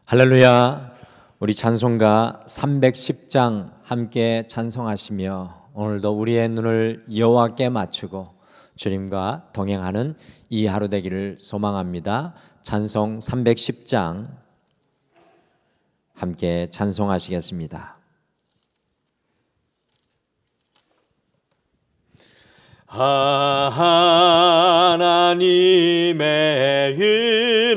할렐루야. 우리 찬송가 310장 함께 찬송하시며 오늘도 우리의 눈을 여호와께 맞추고 주님과 동행하는 이 하루 되기를 소망합니다. 찬송 310장 함께 찬송하시겠습니다. 하나님의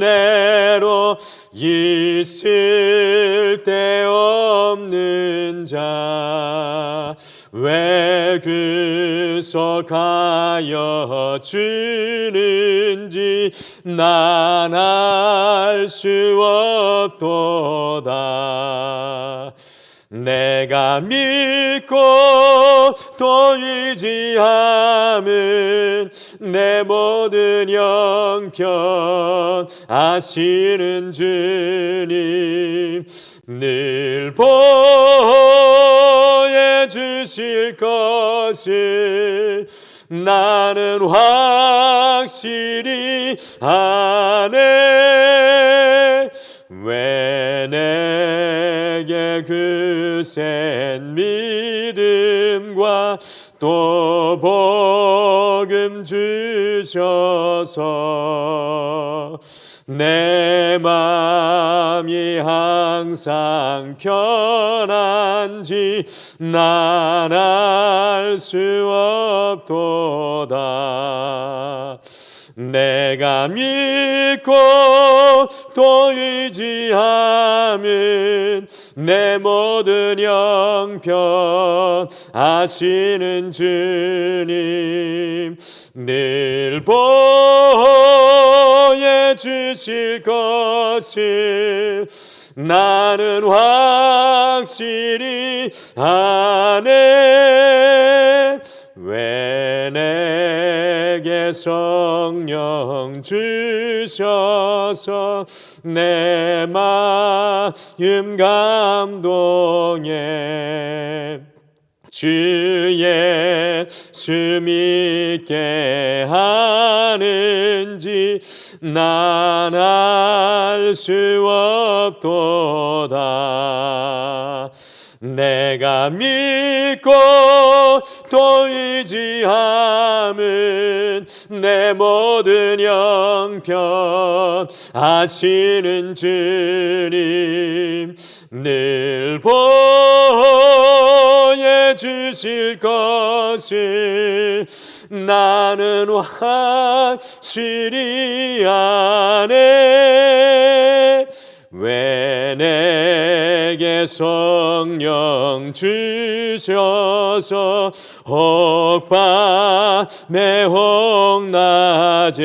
은혜로 있을 데 없는 자 왜 구속하여 주는지 난 알 수 없도다. 내가 믿고 또 의지함은 내 모든 형편 아시는 주님 늘 보여주실 것을 나는 확실히 아네. 왜 내게 그 센 믿음과 또 복음 주셔서 내 맘이 항상 편한지 난 알 수 없도다. 내가 믿고 또 의지함은 내 모든 형편 아시는 주님 늘 보여주실 것을 나는 확실히 아네. 왜 내게 성령 주셔서 내 마음 감동해 주 예수 믿게 하는지 난 알 수 없도다. 내가 믿고 또 의지함은 내 모든 형편 아시는 주님 늘 보여주실 것을 나는 확실히 아네. 왜 내게 성령 주셔서 혹밤에 혹낮에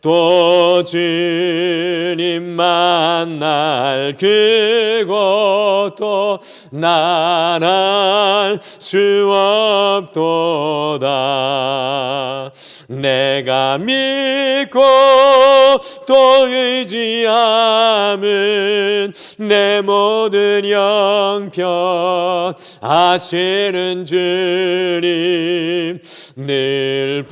또 주님 만날 그것도 난 알 수 없도다. 내가 믿고 또 의지함은 내 모든 형편 아시는 주님 늘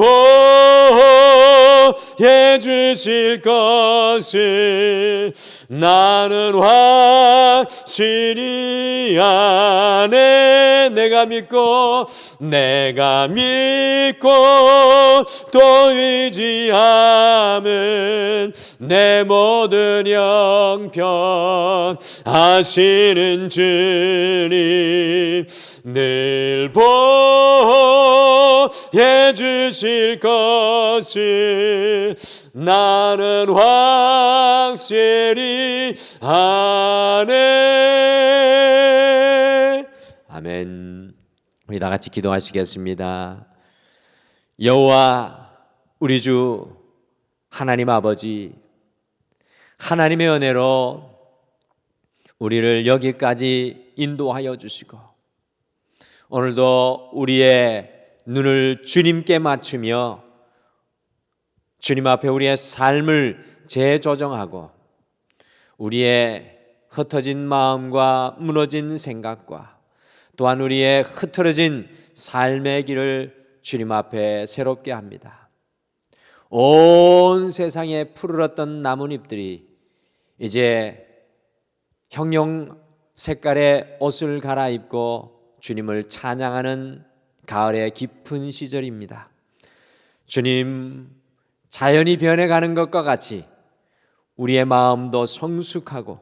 보여주실 것을 나는 확실히 아네. 내가 믿고 또 의지함은 내 모든 형편 아시는 주님 늘 보여주실 것을 나는 확실히 아네. 아멘. 우리 다 같이 기도하시겠습니다. 여호와 우리 주 하나님 아버지, 하나님의 은혜로 우리를 여기까지 인도하여 주시고 오늘도 우리의 눈을 주님께 맞추며 주님 앞에 우리의 삶을 재조정하고 우리의 흩어진 마음과 무너진 생각과 또한 우리의 흐트러진 삶의 길을 주님 앞에 새롭게 합니다. 온 세상에 푸르렀던 나뭇잎들이 이제 형용 색깔의 옷을 갈아입고 주님을 찬양하는 가을의 깊은 시절입니다. 주님, 자연이 변해가는 것과 같이 우리의 마음도 성숙하고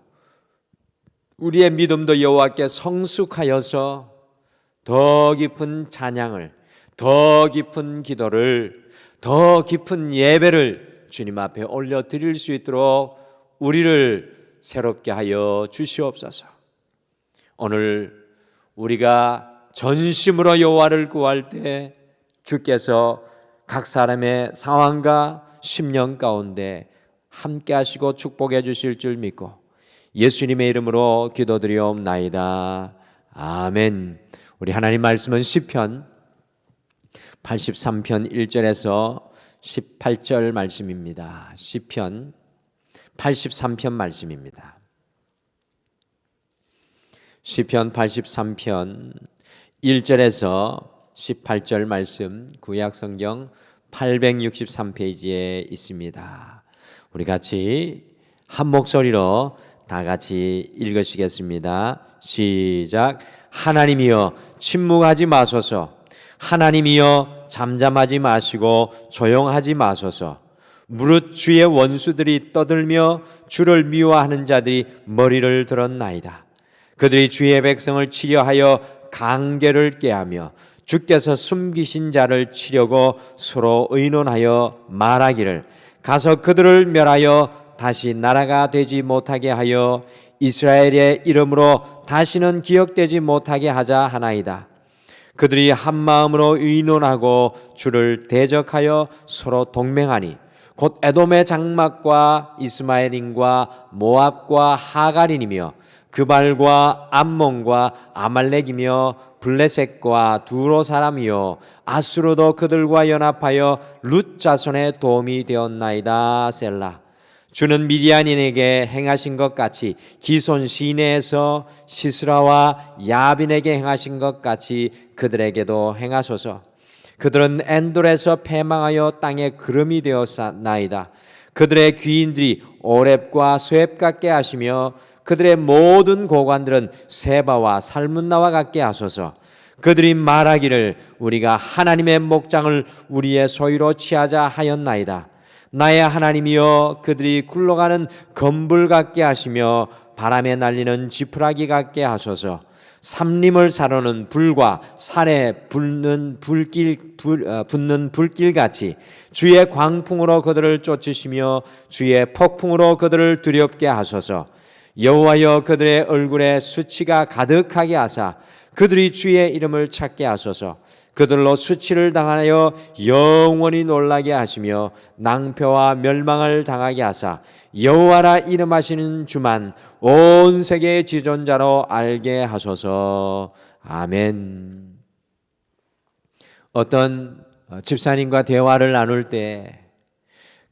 우리의 믿음도 여호와께 성숙하여서 더 깊은 찬양을, 더 깊은 기도를, 더 깊은 예배를 주님 앞에 올려드릴 수 있도록 우리를 새롭게 하여 주시옵소서. 오늘 우리가 전심으로 여호와를 구할 때 주께서 각 사람의 상황과 심령 가운데 함께 하시고 축복해 주실 줄 믿고 예수님의 이름으로 기도드리옵나이다. 아멘. 우리 하나님 말씀은 시편 83편 1절에서 18절 말씀입니다. 시편 83편 말씀입니다. 시편 83편 1절에서 18절 말씀, 구약성경 863페이지에 있습니다. 우리 같이 한 목소리로 다 같이 읽으시겠습니다. 시작. 하나님이여 침묵하지 마소서. 하나님이여 잠잠하지 마시고 조용하지 마소서. 무릇 주의 원수들이 떠들며 주를 미워하는 자들이 머리를 들었나이다. 그들이 주의 백성을 치려하여 강계를 꾀하며 주께서 숨기신 자를 치려고 서로 의논하여 말하기를 가서 그들을 멸하여 다시 나라가 되지 못하게 하여 이스라엘의 이름으로 다시는 기억되지 못하게 하자 하나이다. 그들이 한 마음으로 의논하고 주를 대적하여 서로 동맹하니 곧 에돔의 장막과 이스마엘인과 모압과 하갈인이며 그발과 암몬과 아말렉이며 블레셋과 두로 사람이요 아수르도 그들과 연합하여 룻 자손의 도움이 되었나이다. 셀라. 주는 미디안인에게 행하신 것 같이 기손 시내에서 시스라와 야빈에게 행하신 것 같이 그들에게도 행하소서. 그들은 엔돌에서 패망하여 땅에 그름이 되었나이다. 그들의 귀인들이 오렙과 스웹 같게 하시며 그들의 모든 고관들은 세바와 살문나와 같게 하소서. 그들이 말하기를 우리가 하나님의 목장을 우리의 소유로 취하자 하였나이다. 나의 하나님이여 그들이 굴러가는 검불 같게 하시며 바람에 날리는 지푸라기 같게 하소서. 삼림을 사르는 불과 산에 붙는 불길 같이 주의 광풍으로 그들을 쫓으시며 주의 폭풍으로 그들을 두렵게 하소서. 여호와여 그들의 얼굴에 수치가 가득하게 하사 그들이 주의 이름을 찾게 하소서. 그들로 수치를 당하여 영원히 놀라게 하시며 낭패와 멸망을 당하게 하사 여호와라 이름하시는 주만 온 세계의 지존자로 알게 하소서. 아멘. 어떤 집사님과 대화를 나눌 때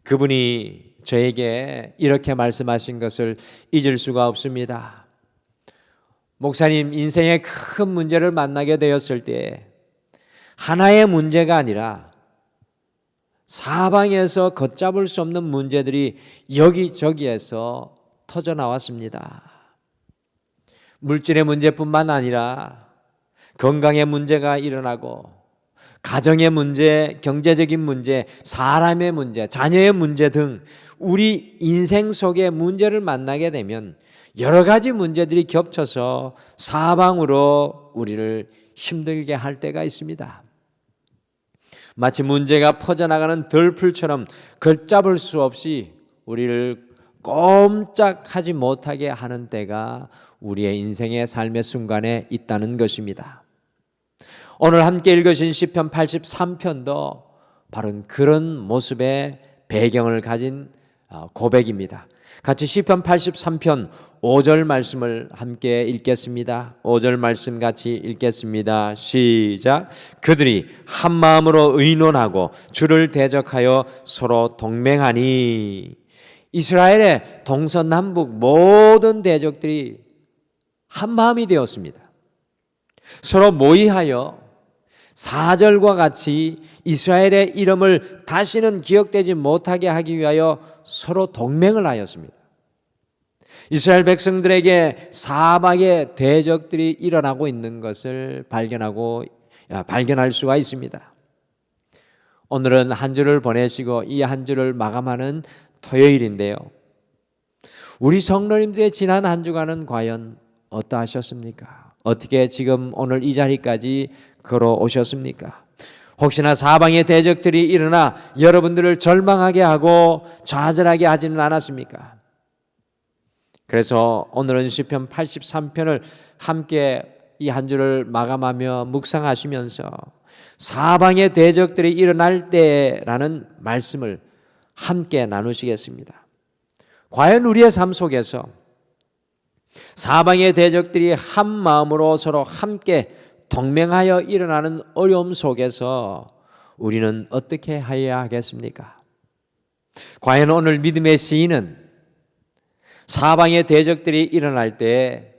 그분이 저에게 이렇게 말씀하신 것을 잊을 수가 없습니다. 목사님, 인생의 큰 문제를 만나게 되었을 때 하나의 문제가 아니라 사방에서 걷잡을 수 없는 문제들이 여기저기에서 터져 나왔습니다. 물질의 문제뿐만 아니라 건강의 문제가 일어나고 가정의 문제, 경제적인 문제, 사람의 문제, 자녀의 문제 등 우리 인생 속에 문제를 만나게 되면 여러 가지 문제들이 겹쳐서 사방으로 우리를 힘들게 할 때가 있습니다. 마치 문제가 퍼져나가는 덜풀처럼 걷잡을 수 없이 우리를 꼼짝하지 못하게 하는 때가 우리의 인생의 삶의 순간에 있다는 것입니다. 오늘 함께 읽으신 시편 83편도 바로 그런 모습의 배경을 가진 고백입니다. 같이 시편 83편 5절 말씀을 함께 읽겠습니다. 5절 말씀 같이 읽겠습니다. 시작. 그들이 한 마음으로 의논하고 주를 대적하여 서로 동맹하니. 이스라엘의 동서남북 모든 대적들이 한 마음이 되었습니다. 서로 모의하여 4절과 같이 이스라엘의 이름을 다시는 기억되지 못하게 하기 위하여 서로 동맹을 하였습니다. 이스라엘 백성들에게 사방에 대적들이 일어나고 있는 것을 발견할 수가 있습니다. 오늘은 한 주를 보내시고 이 한 주를 마감하는 토요일인데요. 우리 성도님들의 지난 한 주간은 과연 어떠하셨습니까? 어떻게 지금 오늘 이 자리까지 걸어오셨습니까? 혹시나 사방의 대적들이 일어나 여러분들을 절망하게 하고 좌절하게 하지는 않았습니까? 그래서 오늘은 시편 83편을 함께 이 한 주를 마감하며 묵상하시면서 사방의 대적들이 일어날 때라는 말씀을 함께 나누시겠습니다. 과연 우리의 삶 속에서 사방의 대적들이 한 마음으로 서로 함께 동맹하여 일어나는 어려움 속에서 우리는 어떻게 해야 하겠습니까? 과연 오늘 믿음의 시인은 사방의 대적들이 일어날 때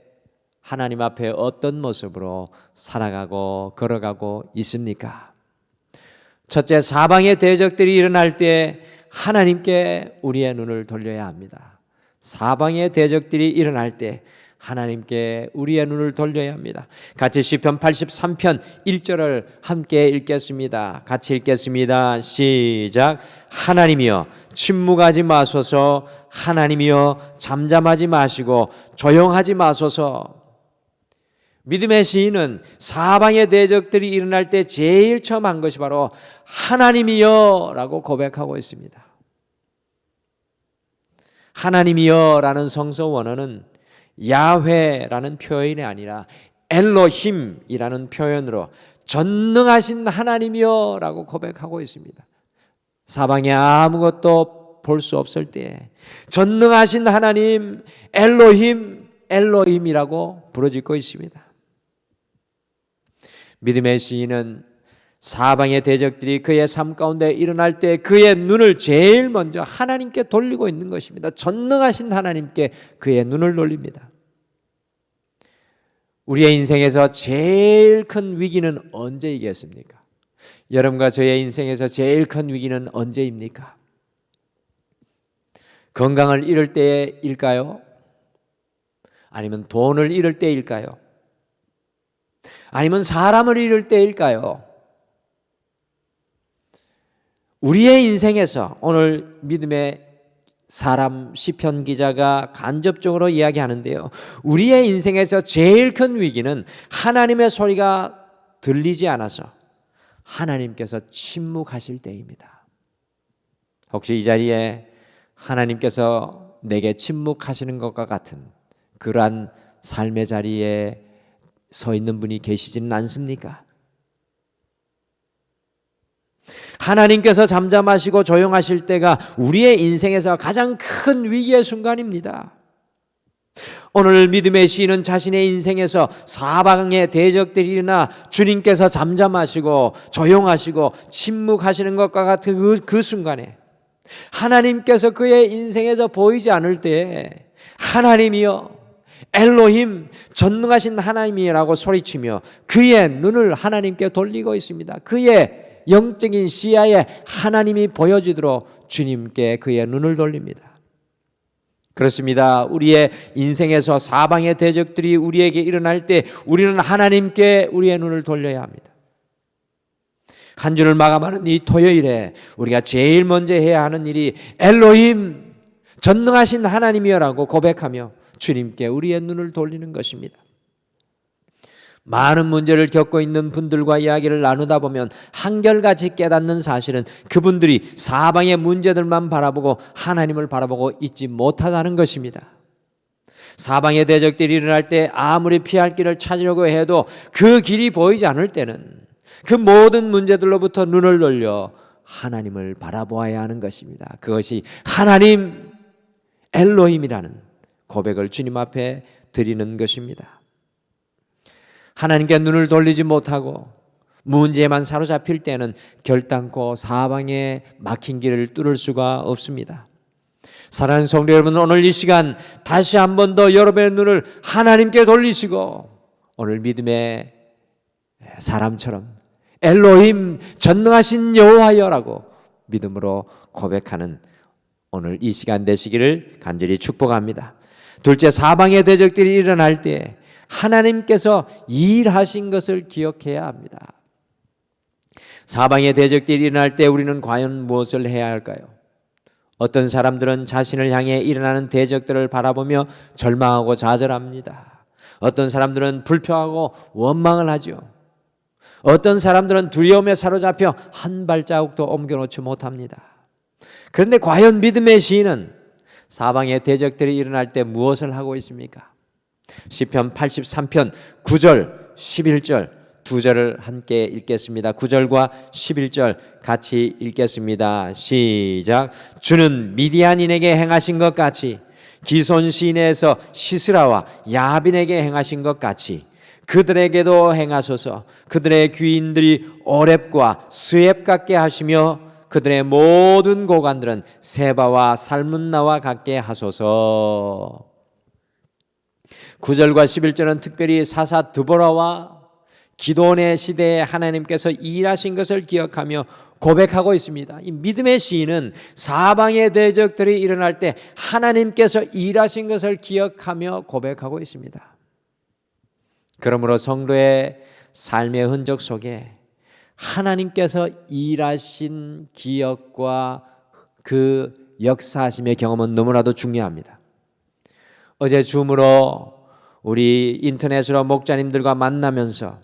하나님 앞에 어떤 모습으로 살아가고 걸어가고 있습니까? 첫째, 사방의 대적들이 일어날 때 하나님께 우리의 눈을 돌려야 합니다. 사방의 대적들이 일어날 때 하나님께 우리의 눈을 돌려야 합니다. 같이 시편 83편 1절을 함께 읽겠습니다. 같이 읽겠습니다. 시작. 하나님이여 침묵하지 마소서. 하나님이여 잠잠하지 마시고 조용하지 마소서. 믿음의 시인은 사방의 대적들이 일어날 때 제일 처음 한 것이 바로 하나님이여 라고 고백하고 있습니다. 하나님이여 라는 성서 원어는 야훼라는 표현이 아니라 엘로힘이라는 표현으로 전능하신 하나님이여 라고 고백하고 있습니다. 사방에 아무것도 볼 수 없을 때 전능하신 하나님 엘로힘이라고 부르짖고 있습니다. 믿음의 시인은 사방의 대적들이 그의 삶 가운데 일어날 때 그의 눈을 제일 먼저 하나님께 돌리고 있는 것입니다. 전능하신 하나님께 그의 눈을 돌립니다. 우리의 인생에서 제일 큰 위기는 언제이겠습니까? 여러분과 저의 인생에서 제일 큰 위기는 언제입니까? 건강을 잃을 때일까요? 아니면 돈을 잃을 때일까요? 아니면 사람을 잃을 때일까요? 우리의 인생에서 오늘 믿음의 사람 시편 기자가 간접적으로 이야기하는데요. 우리의 인생에서 제일 큰 위기는 하나님의 소리가 들리지 않아서 하나님께서 침묵하실 때입니다. 혹시 이 자리에 하나님께서 내게 침묵하시는 것과 같은 그러한 삶의 자리에 서 있는 분이 계시지는 않습니까? 하나님께서 잠잠하시고 조용하실 때가 우리의 인생에서 가장 큰 위기의 순간입니다. 오늘 믿음의 시인은 자신의 인생에서 사방의 대적들이 일어나 주님께서 잠잠하시고 조용하시고 침묵하시는 것과 같은 그 순간에 하나님께서 그의 인생에서 보이지 않을 때에 하나님이여 엘로힘 전능하신 하나님이라고 소리치며 그의 눈을 하나님께 돌리고 있습니다. 그의 영적인 시야에 하나님이 보여지도록 주님께 그의 눈을 돌립니다. 그렇습니다. 우리의 인생에서 사방의 대적들이 우리에게 일어날 때 우리는 하나님께 우리의 눈을 돌려야 합니다. 한 주를 마감하는 이 토요일에 우리가 제일 먼저 해야 하는 일이 엘로힘 전능하신 하나님이여라고 고백하며 주님께 우리의 눈을 돌리는 것입니다. 많은 문제를 겪고 있는 분들과 이야기를 나누다 보면 한결같이 깨닫는 사실은 그분들이 사방의 문제들만 바라보고 하나님을 바라보고 있지 못하다는 것입니다. 사방의 대적들이 일어날 때 아무리 피할 길을 찾으려고 해도 그 길이 보이지 않을 때는 그 모든 문제들로부터 눈을 돌려 하나님을 바라보아야 하는 것입니다. 그것이 하나님 엘로힘이라는 고백을 주님 앞에 드리는 것입니다. 하나님께 눈을 돌리지 못하고 문제에만 사로잡힐 때는 결단코 사방에 막힌 길을 뚫을 수가 없습니다. 사랑하는 성도 여러분, 오늘 이 시간 다시 한 번 더 여러분의 눈을 하나님께 돌리시고 오늘 믿음의 사람처럼 엘로힘 전능하신 여호와여라고 믿음으로 고백하는 오늘 이 시간 되시기를 간절히 축복합니다. 둘째, 사방의 대적들이 일어날 때 하나님께서 일하신 것을 기억해야 합니다. 사방의 대적들이 일어날 때 우리는 과연 무엇을 해야 할까요? 어떤 사람들은 자신을 향해 일어나는 대적들을 바라보며 절망하고 좌절합니다. 어떤 사람들은 불평하고 원망을 하죠. 어떤 사람들은 두려움에 사로잡혀 한 발자국도 옮겨놓지 못합니다. 그런데 과연 믿음의 시인은 사방의 대적들이 일어날 때 무엇을 하고 있습니까? 시편 83편 9절 11절 두 절을 함께 읽겠습니다. 9절과 11절 같이 읽겠습니다. 시작. 주는 미디안인에게 행하신 것 같이 기손 시내에서 시스라와 야빈에게 행하신 것 같이 그들에게도 행하소서. 그들의 귀인들이 오렙과 스엡 같게 하시며 그들의 모든 고관들은 세바와 살문나와 같게 하소서. 9절과 11절은 특별히 사사 드보라와 기도원의 시대에 하나님께서 일하신 것을 기억하며 고백하고 있습니다. 이 믿음의 시인은 사방의 대적들이 일어날 때 하나님께서 일하신 것을 기억하며 고백하고 있습니다. 그러므로 성도의 삶의 흔적 속에 하나님께서 일하신 기억과 그 역사하심의 경험은 너무나도 중요합니다. 어제 줌으로 우리 인터넷으로 목자님들과 만나면서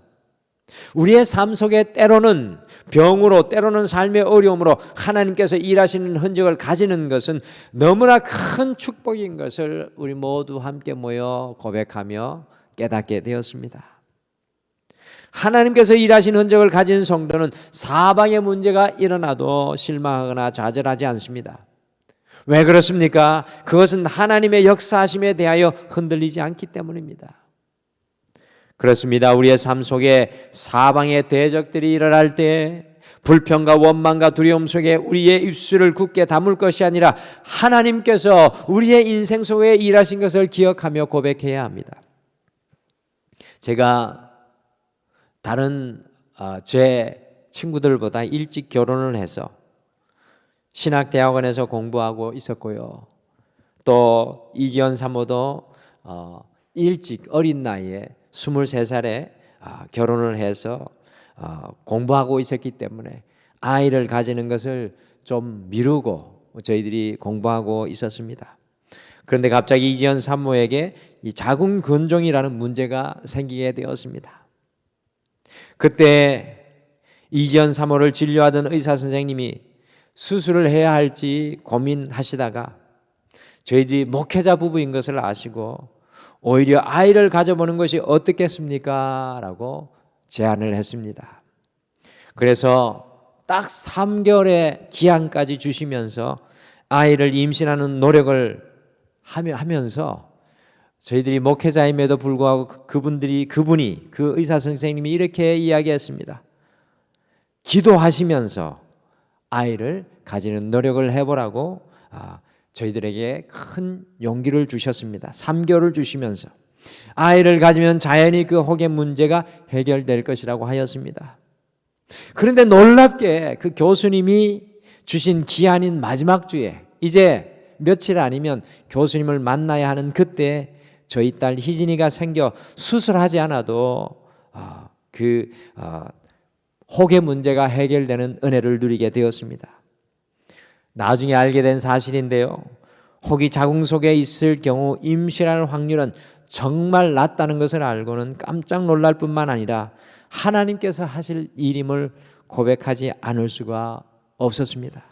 우리의 삶 속에 때로는 병으로 때로는 삶의 어려움으로 하나님께서 일하시는 흔적을 가지는 것은 너무나 큰 축복인 것을 우리 모두 함께 모여 고백하며 깨닫게 되었습니다. 하나님께서 일하신 흔적을 가진 성도는 사방의 문제가 일어나도 실망하거나 좌절하지 않습니다. 왜 그렇습니까? 그것은 하나님의 역사하심에 대하여 흔들리지 않기 때문입니다. 그렇습니다. 우리의 삶 속에 사방의 대적들이 일어날 때 불평과 원망과 두려움 속에 우리의 입술을 굳게 다물 것이 아니라 하나님께서 우리의 인생 속에 일하신 것을 기억하며 고백해야 합니다. 제가 다른 제 친구들보다 일찍 결혼을 해서 신학대학원에서 공부하고 있었고요. 또 이지연 사모도 일찍 어린 나이에 23살에 결혼을 해서 공부하고 있었기 때문에 아이를 가지는 것을 좀 미루고 저희들이 공부하고 있었습니다. 그런데 갑자기 이지연 사모에게 이 자궁근종이라는 문제가 생기게 되었습니다. 그때 이지연 사모를 진료하던 의사 선생님이 수술을 해야 할지 고민하시다가 저희들이 목회자 부부인 것을 아시고 오히려 아이를 가져보는 것이 어떻겠습니까? 라고 제안을 했습니다. 그래서 딱 3개월의 기한까지 주시면서 아이를 임신하는 노력을 하면서 저희들이 목회자임에도 불구하고 그분이 그 의사 선생님이 이렇게 이야기했습니다. 기도하시면서 아이를 가지는 노력을 해보라고 저희들에게 큰 용기를 주셨습니다. 3개월을 주시면서 아이를 가지면 자연히 그 혹의 문제가 해결될 것이라고 하였습니다. 그런데 놀랍게 그 교수님이 주신 기한인 마지막 주에 이제 며칠 아니면 교수님을 만나야 하는 그때 저희 딸 희진이가 생겨 수술하지 않아도 혹의 문제가 해결되는 은혜를 누리게 되었습니다. 나중에 알게 된 사실인데요. 혹이 자궁 속에 있을 경우 임신할 확률은 정말 낮다는 것을 알고는 깜짝 놀랄 뿐만 아니라 하나님께서 하실 일임을 고백하지 않을 수가 없었습니다.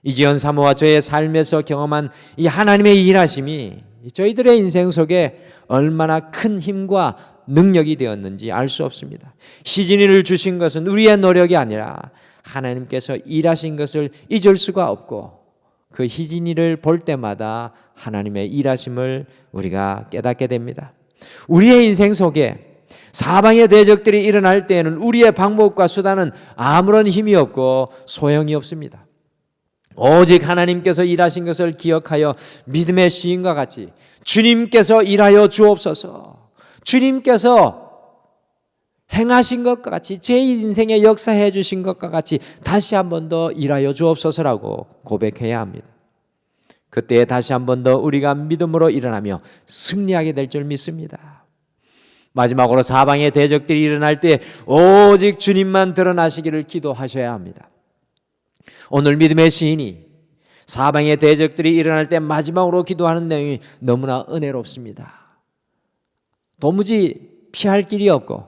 이지연 사모와 저의 삶에서 경험한 이 하나님의 일하심이 저희들의 인생 속에 얼마나 큰 힘과 능력이 되었는지 알 수 없습니다. 시진이를 주신 것은 우리의 노력이 아니라 하나님께서 일하신 것을 잊을 수가 없고 그 희진이를 볼 때마다 하나님의 일하심을 우리가 깨닫게 됩니다. 우리의 인생 속에 사방의 대적들이 일어날 때에는 우리의 방법과 수단은 아무런 힘이 없고 소용이 없습니다. 오직 하나님께서 일하신 것을 기억하여 믿음의 시인과 같이 주님께서 일하여 주옵소서, 주님께서 행하신 것과 같이 제 인생에 역사해 주신 것과 같이 다시 한 번 더 일하여 주옵소서라고 고백해야 합니다. 그때 다시 한 번 더 우리가 믿음으로 일어나며 승리하게 될 줄 믿습니다. 마지막으로 사방의 대적들이 일어날 때 오직 주님만 드러나시기를 기도하셔야 합니다. 오늘 믿음의 시인이 사방의 대적들이 일어날 때 마지막으로 기도하는 내용이 너무나 은혜롭습니다. 도무지 피할 길이 없고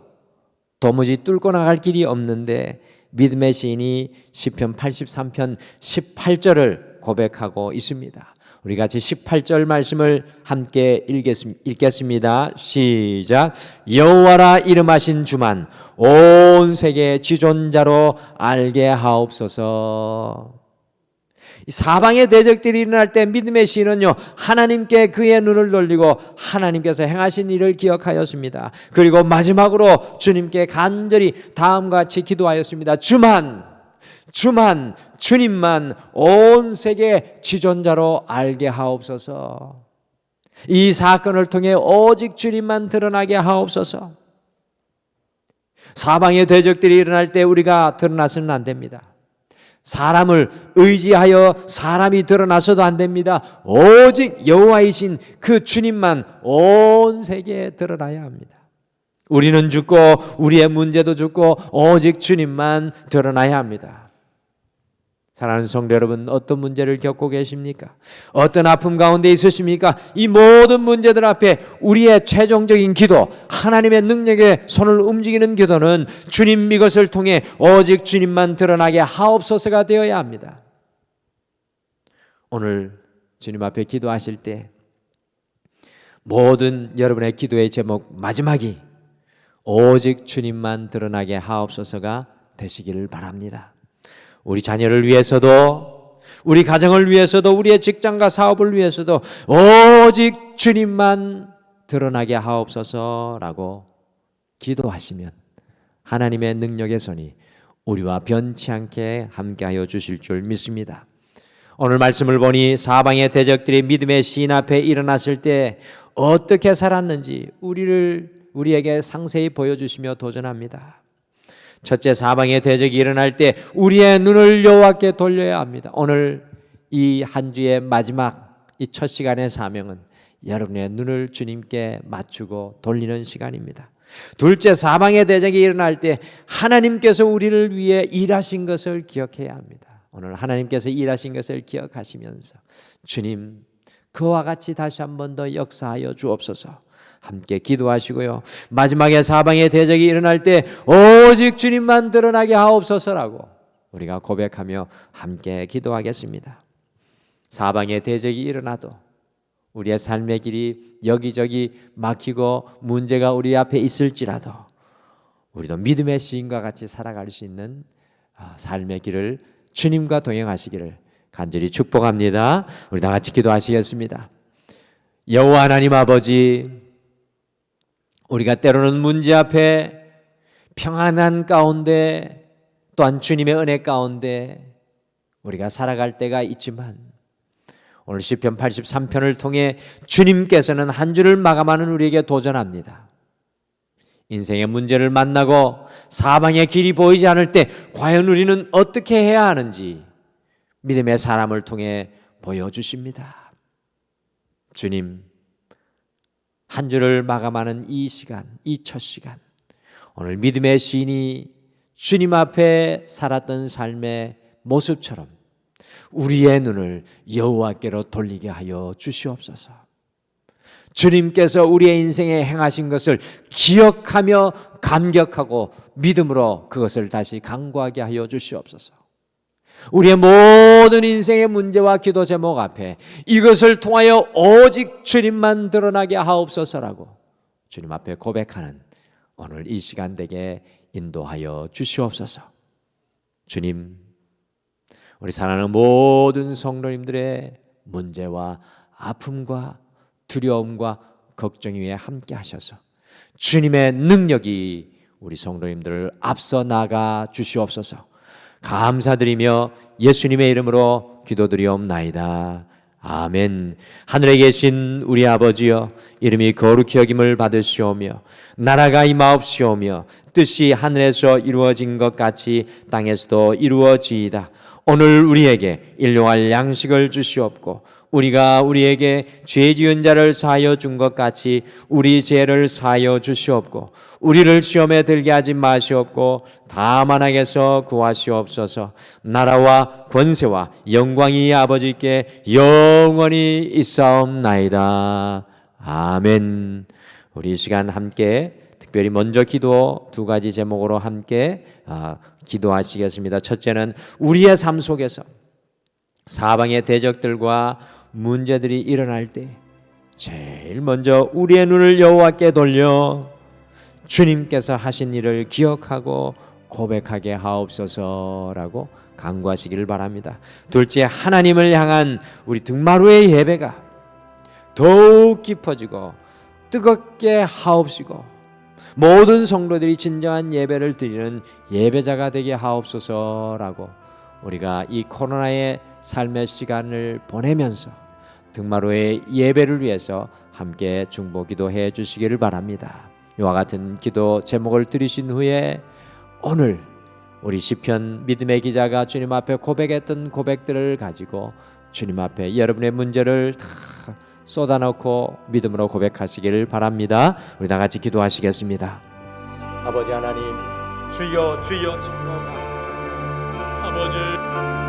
도무지 뚫고 나갈 길이 없는데 믿음의 시인이 시편 83편 18절을 고백하고 있습니다. 우리 같이 18절 말씀을 함께 읽겠습니다. 시작. 여호와라 이름하신 주만 온 세계 지존자로 알게 하옵소서. 사방의 대적들이 일어날 때 믿음의 시인은요, 하나님께 그의 눈을 돌리고 하나님께서 행하신 일을 기억하였습니다. 그리고 마지막으로 주님께 간절히 다음과 같이 기도하였습니다. 주님만 온 세계 지존자로 알게 하옵소서. 이 사건을 통해 오직 주님만 드러나게 하옵소서. 사방의 대적들이 일어날 때 우리가 드러나서는 안 됩니다. 사람을 의지하여 사람이 드러나서도 안 됩니다. 오직 여호와이신 그 주님만 온 세계에 드러나야 합니다. 우리는 죽고 우리의 문제도 죽고 오직 주님만 드러나야 합니다. 사랑하는 성도 여러분, 어떤 문제를 겪고 계십니까? 어떤 아픔 가운데 있으십니까? 이 모든 문제들 앞에 우리의 최종적인 기도, 하나님의 능력에 손을 움직이는 기도는 주님 이것을 통해 오직 주님만 드러나게 하옵소서가 되어야 합니다. 오늘 주님 앞에 기도하실 때 모든 여러분의 기도의 제목 마지막이 오직 주님만 드러나게 하옵소서가 되시기를 바랍니다. 우리 자녀를 위해서도, 우리 가정을 위해서도, 우리의 직장과 사업을 위해서도 오직 주님만 드러나게 하옵소서라고 기도하시면 하나님의 능력의 손이 우리와 변치 않게 함께하여 주실 줄 믿습니다. 오늘 말씀을 보니 사방의 대적들이 믿음의 시인 앞에 일어났을 때 어떻게 살았는지 우리에게 상세히 보여주시며 도전합니다. 첫째, 사방의 대적이 일어날 때 우리의 눈을 여호와께 돌려야 합니다. 오늘 이 한 주의 마지막 이 첫 시간의 사명은 여러분의 눈을 주님께 맞추고 돌리는 시간입니다. 둘째, 사방의 대적이 일어날 때 하나님께서 우리를 위해 일하신 것을 기억해야 합니다. 오늘 하나님께서 일하신 것을 기억하시면서 주님, 그와 같이 다시 한 번 더 역사하여 주옵소서. 함께 기도하시고요. 마지막에 사방의 대적이 일어날 때 오직 주님만 드러나게 하옵소서라고 우리가 고백하며 함께 기도하겠습니다. 사방의 대적이 일어나도 우리의 삶의 길이 여기저기 막히고 문제가 우리 앞에 있을지라도 우리도 믿음의 시인과 같이 살아갈 수 있는 삶의 길을 주님과 동행하시기를 간절히 축복합니다. 우리 다 같이 기도하시겠습니다. 여호와 하나님 아버지, 우리가 때로는 문제 앞에 평안한 가운데 또한 주님의 은혜 가운데 우리가 살아갈 때가 있지만 오늘 시편 83편을 통해 주님께서는 한 주를 마감하는 우리에게 도전합니다. 인생의 문제를 만나고 사방의 길이 보이지 않을 때 과연 우리는 어떻게 해야 하는지 믿음의 사람을 통해 보여주십니다. 주님, 한 주를 마감하는 이 시간, 이 첫 시간, 오늘 믿음의 시인이 주님 앞에 살았던 삶의 모습처럼 우리의 눈을 여호와께로 돌리게 하여 주시옵소서. 주님께서 우리의 인생에 행하신 것을 기억하며 감격하고 믿음으로 그것을 다시 간구하게 하여 주시옵소서. 우리의 모든 인생의 문제와 기도 제목 앞에 이것을 통하여 오직 주님만 드러나게 하옵소서라고 주님 앞에 고백하는 오늘 이 시간 되게 인도하여 주시옵소서. 주님, 우리 사랑하는 모든 성도님들의 문제와 아픔과 두려움과 걱정 위에 함께 하셔서 주님의 능력이 우리 성도님들을 앞서 나가 주시옵소서. 감사드리며 예수님의 이름으로 기도드리옵나이다. 아멘. 하늘에 계신 우리 아버지여, 이름이 거룩히 여김을 받으시오며 나라가 임하옵시오며 뜻이 하늘에서 이루어진 것 같이 땅에서도 이루어지이다. 오늘 우리에게 일용할 양식을 주시옵고 우리가 우리에게 죄 지은 자를 사하여 준 것 같이 우리 죄를 사하여 주시옵고 우리를 시험에 들게 하지 마시옵고 다만 악에서 구하시옵소서. 나라와 권세와 영광이 아버지께 영원히 있사옵나이다. 아멘. 우리 이 시간 함께 특별히 먼저 기도 두 가지 제목으로 함께 기도하시겠습니다. 첫째는 우리의 삶 속에서 사방의 대적들과 문제들이 일어날 때 제일 먼저 우리의 눈을 여호와께 돌려 주님께서 하신 일을 기억하고 고백하게 하옵소서라고 간구하시기를 바랍니다. 둘째, 하나님을 향한 우리 등마루의 예배가 더욱 깊어지고 뜨겁게 하옵시고 모든 성도들이 진정한 예배를 드리는 예배자가 되게 하옵소서라고 우리가 이 코로나의 삶의 시간을 보내면서 등마루의 예배를 위해서 함께 중보기도해 주시기를 바랍니다. 이와 같은 기도 제목을 들으신 후에 오늘 우리 시편 믿음의 기자가 주님 앞에 고백했던 고백들을 가지고 주님 앞에 여러분의 문제를 다 쏟아놓고 믿음으로 고백하시기를 바랍니다. 우리 다 같이 기도하시겠습니다. 아버지 하나님, 주여 주여 참으로 아버지